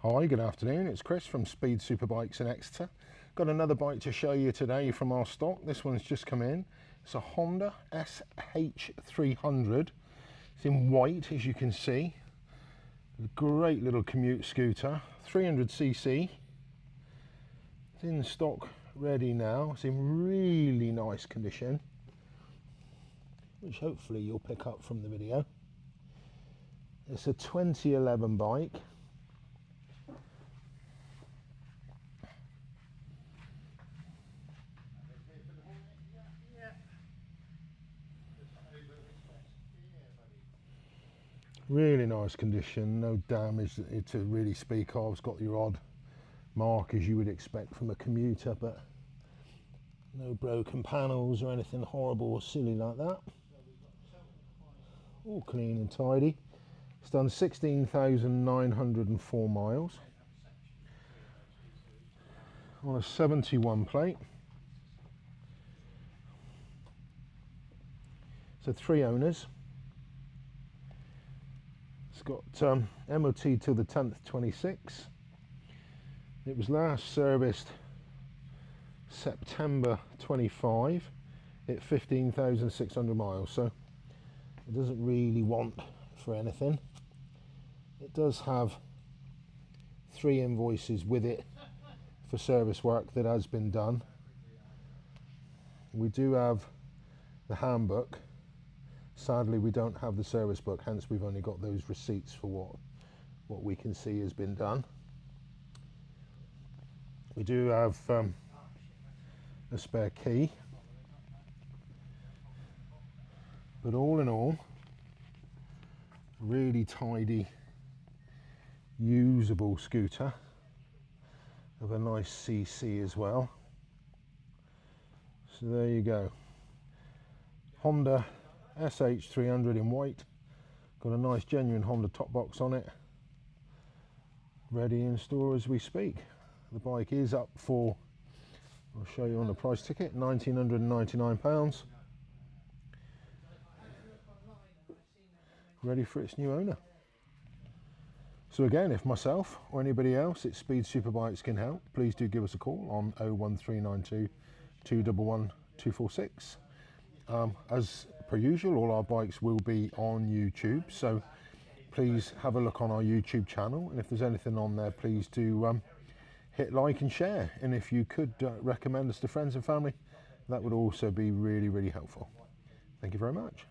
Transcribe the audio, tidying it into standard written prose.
Hi, good afternoon. It's Chris from Speed Superbikes in Exeter. Got another bike to show you today from our stock. This one's just come in. It's a Honda SH300. It's in white, as you can see. A great little commute scooter, 300cc. It's in stock, ready now. It's in really nice condition, which hopefully you'll pick up from the video. It's a 2011 bike. Really nice condition, no damage to really speak of. It's got your odd mark as you would expect from a commuter, but no broken panels or anything horrible or silly like that. All clean and tidy. It's done 16,904 miles on a 71 plate. So 3 owners. It's got MOT till the 10th 26. It was last serviced September 25 at 15,600 miles, so it doesn't really want for anything. It does have 3 invoices with it for service work that has been done. We do have the handbook. Sadly, we don't have the service book, hence we've only got those receipts for what we can see has been done. We do have a spare key, but all in all, really tidy, usable scooter of a nice CC as well. So there you go, Honda SH300 in white, got a nice genuine Honda top box on it, ready in store as we speak. The bike is up for, I'll show you on the price ticket, £1,999, ready for its new owner. So again, if myself or anybody else at Speed Superbikes can help, please do give us a call on 01392 211 246. As per usual, all our bikes will be on YouTube, so please have a look on our YouTube channel, and if there's anything on there, please do hit like and share, and if you could recommend us to friends and family, that would also be really helpful. Thank you very much.